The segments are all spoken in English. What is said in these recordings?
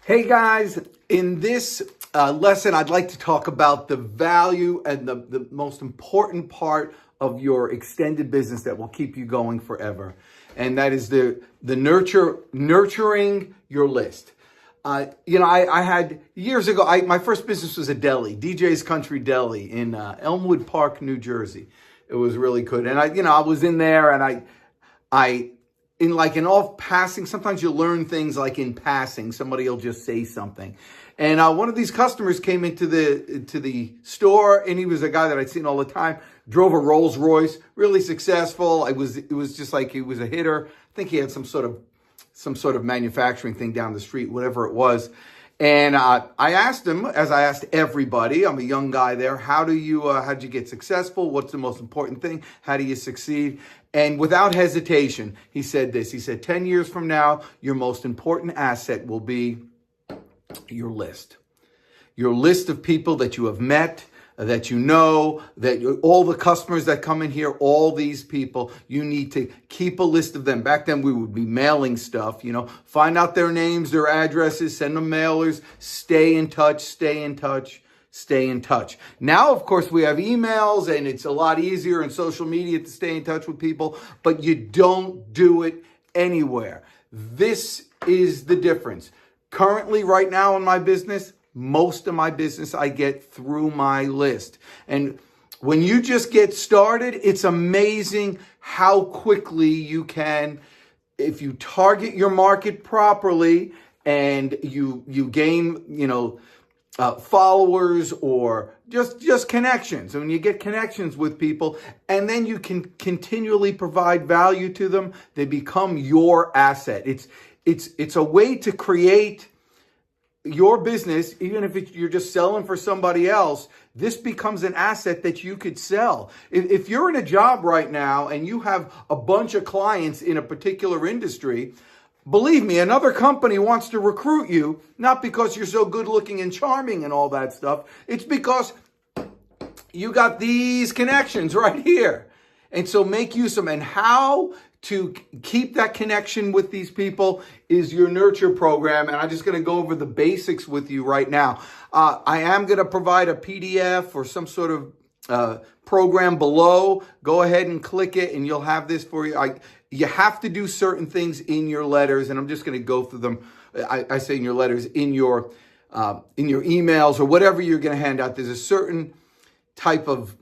Hey guys, in this lesson, I'd like to talk about the value and the most important part of your extended business that will keep you going forever. And that is the nurturing your list. I had years ago, my first business was a deli, DJ's Country Deli in Elmwood Park, New Jersey. It was really good. And I was in there and in all passing, sometimes you learn things like in passing, somebody will just say something. And one of these customers came into the store, and he was a guy that I'd seen all the time, drove a Rolls Royce, really successful. It was just like he was a hitter. I think he had some sort of manufacturing thing down the street, whatever it was. And I asked him, as I asked everybody, I'm a young guy there, how'd you get successful? What's the most important thing? How do you succeed? And without hesitation, he said this. He said, 10 years from now, your most important asset will be your list. Your list of people that you have met, that you know, all the customers that come in here, all these people, you need to keep a list of them. Back then, we would be mailing stuff, find out their names, their addresses, send them mailers, stay in touch, stay in touch. Stay in touch. Now, of course, we have emails and it's a lot easier in social media to stay in touch with people, but you don't do it anywhere. This is the difference. Currently, right now in my business, most of my business I get through my list. And when you just get started, it's amazing how quickly you can, if you target your market properly and you gain, followers or just connections. And when you get connections with people and then you can continually provide value to them, they become your asset. It's a way to create your business, even if you're just selling for somebody else. This becomes an asset that you could sell. If you're in a job right now and you have a bunch of clients in a particular industry, believe me, another company wants to recruit you, not because you're so good looking and charming and all that stuff. It's because you got these connections right here. And so make use of them. And how to keep that connection with these people is your nurture program. And I'm just going to go over the basics with you right now. I am going to provide a PDF or some sort of program below. Go ahead and click it and you'll have this for you. You have to do certain things in your letters, and I'm just going to go through them. I say in your letters, in your emails or whatever you're going to hand out. There's a certain type of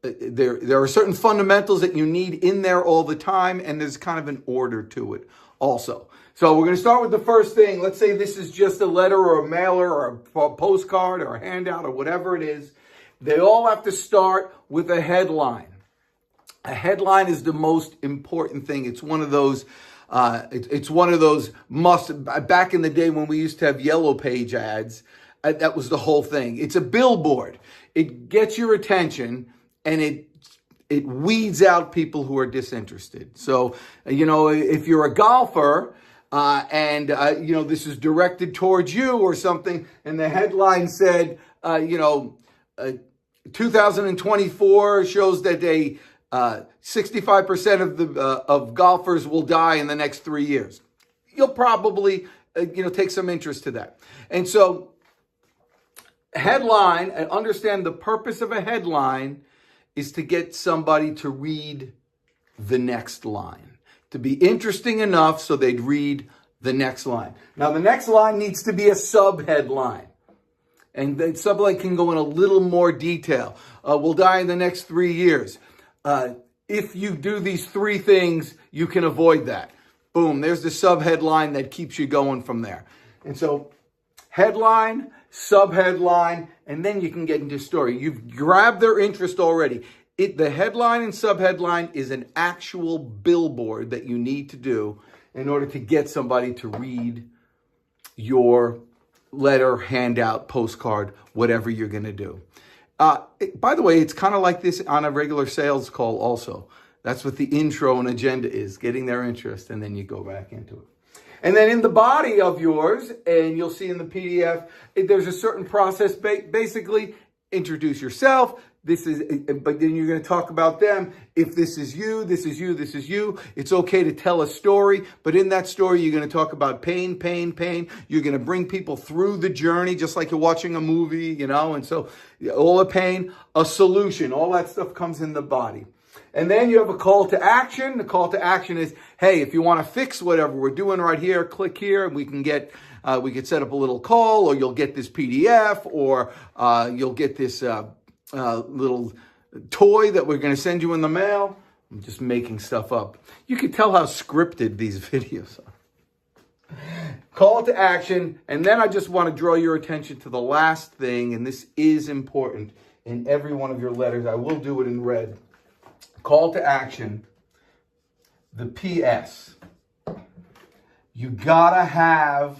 there are certain fundamentals that you need in there all the time, and there's kind of an order to it also. So we're going to start with the first thing. Let's say this is just a letter or a mailer or a postcard or a handout or whatever it is. They all have to start with a headline. A headline is the most important thing. It's one of those. It's one of those must. Back in the day when we used to have yellow page ads, that was the whole thing. It's a billboard. It gets your attention, and it weeds out people who are disinterested. So if you're a golfer and this is directed towards you or something, and the headline said 2024 shows that 65% of golfers will die in the next 3 years. You'll probably, take some interest to that. And so headline, and understand the purpose of a headline is to get somebody to read the next line, to be interesting enough so they'd read the next line. Now, the next line needs to be a sub-headline. And the subline can go in a little more detail. We'll die in the next 3 years. If you do these three things, you can avoid that. Boom, there's the sub-headline that keeps you going from there. And so headline, sub-headline, and then you can get into story. You've grabbed their interest already. The headline and sub-headline is an actual billboard that you need to do in order to get somebody to read your letter, handout, postcard, whatever you're going to do. By the way, it's kind of like this on a regular sales call also. That's what the intro and agenda is, getting their interest, and then you go back into it. And then in the body of yours, and you'll see in the PDF, there's a certain process. Basically, introduce yourself, This is, but then you're going to talk about them. If this is you, this is you, this is you. It's okay to tell a story, but in that story, you're going to talk about pain, pain, pain. You're going to bring people through the journey, just like you're watching a movie, you know, and so all the pain, a solution, all that stuff comes in the body. And then you have a call to action. The call to action is, hey, if you want to fix whatever we're doing right here, click here and we can set up a little call, or you'll get this PDF, or you'll get this little toy that we're going to send you in the mail. I'm just making stuff up. You can tell how scripted these videos are. Call to action. And then I just want to draw your attention to the last thing, and this is important in every one of your letters. I will do it in red. Call to action, the PS. You gotta have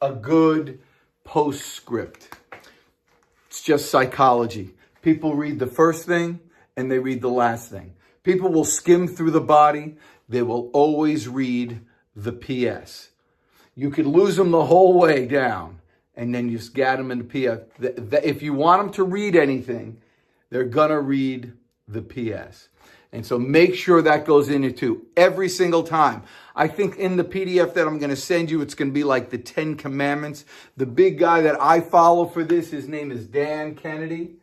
a good postscript. It's just psychology. People read the first thing and they read the last thing. People will skim through the body. They will always read the PS. You could lose them the whole way down and then you just get them in the PS. If you want them to read anything, they're gonna read the PS. And so make sure that goes in it too, every single time. I think in the PDF that I'm going to send you, it's going to be like the 10 Commandments. The big guy that I follow for this, his name is Dan Kennedy.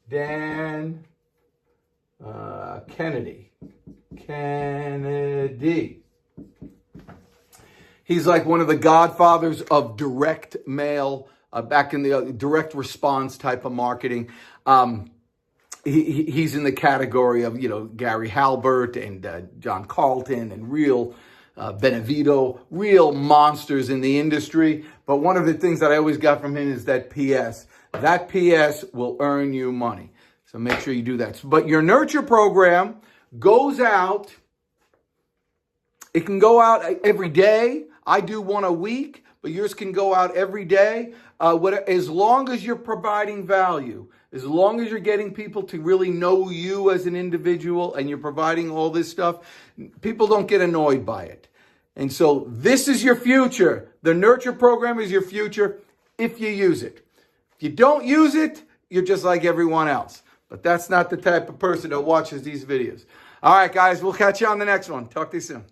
Dan Kennedy. He's like one of the godfathers of direct mail, back in the direct response type of marketing. He's in the category of, you know, Gary Halbert and John Carlton and real Benevito, real monsters in the industry. But one of the things that I always got from him is that PS. That PS will earn you money. So make sure you do that. But your nurture program goes out. It can go out every day. I do one a week, but yours can go out every day. As long as you're providing value. As long as you're getting people to really know you as an individual and you're providing all this stuff, people don't get annoyed by it. And so this is your future. The nurture program is your future if you use it. If you don't use it, you're just like everyone else. But that's not the type of person that watches these videos. All right, guys, we'll catch you on the next one. Talk to you soon.